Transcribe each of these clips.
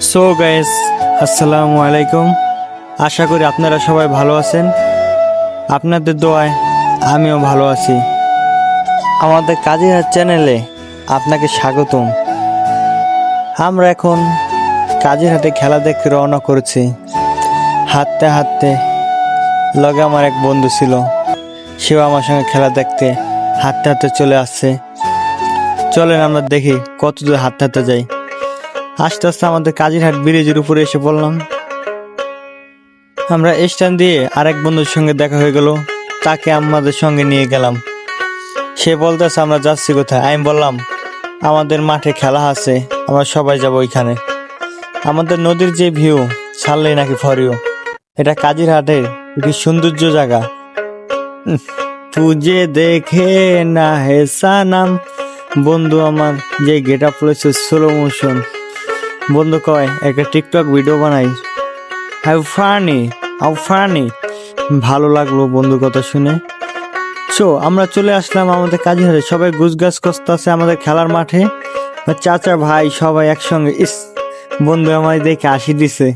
So guys, আসসালামু আলাইকুম। আশা করি আপনারা সবাই ভালো আছেন। আপনাদের দোয়ায় আমিও ভালো আছি। আমাদের কাজিহাট চ্যানেলে আপনাকে স্বাগতম। আমরা এখন কাজিরহাটে খেলা দেখতে রওনা করেছি। হাঁটতে হাঁটতে লগে আমার এক বন্ধু ছিল, সেও আমার সঙ্গে খেলা দেখতে হাঁটতে হাঁটতে চলে আসছে। চলেন আমরা দেখি কত দূর হাঁটতে হাঁটতে যাই। আস্তে আস্তে আমাদের কাজিরহাট ব্রিজের উপরে এসে পড়লাম। আমরা স্ট্যান্ড দিয়ে আরেক বন্ধুর সঙ্গে দেখা হয়ে গেল, তাকে আমাদের সঙ্গে নিয়ে গেলাম। সে বলতেছে আমরা যাচ্ছি কোথায়। আমি বললাম আমাদের মাঠে খেলা আছে, আমরা সবাই যাব ওইখানে। আমাদের নদীর যে ভিউ ছাড়লেই নাকি ফরিও। এটা কাজিরহাটের কি সৌন্দর্য জায়গা। তুজে দেখে না হে সানাম। বন্ধু আমার যে গেট আপ রয়েছে স্লো মোশন। বন্ধু কয় একটা টিকটক ভিডিও বানাই। How funny. ভালো লাগলো বন্ধুর কথা শুনে। আমরা চলে আসলাম আমাদের কাজিরহাটে। সবাই গুছগাছ করতেছে আমাদের খেলার মাঠে। চাচা ভাই সবাই একসঙ্গে। বন্ধু আমায় দেখে হাসি দিছে।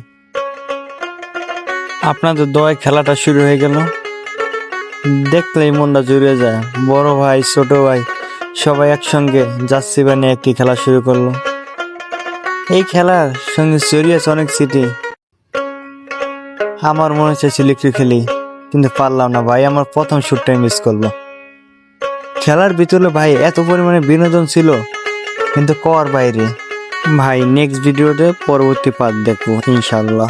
আপনাদের দোয়ায় খেলাটা শুরু হয়ে গেল। দেখলেই মনটা জুড়ে যায়। বড় ভাই ছোট ভাই সবাই একসঙ্গে জার্সি বানিয়ে একটি খেলা শুরু করলো। এই খেলার সঙ্গে জড়িয়েছে অনেক স্মৃতি। আমার মনে চাইছিল একটু খেলি, কিন্তু পারলাম না ভাই। আমার প্রথম শুটটাই মিস করলো। খেলার ভিতরে ভাই এত পরিমাণে বিনোদন ছিল, কিন্তু কর বাইরে। ভাই নেক্সট ভিডিওতে পরবর্তী পার্ট দেখবো ইনশাল্লাহ।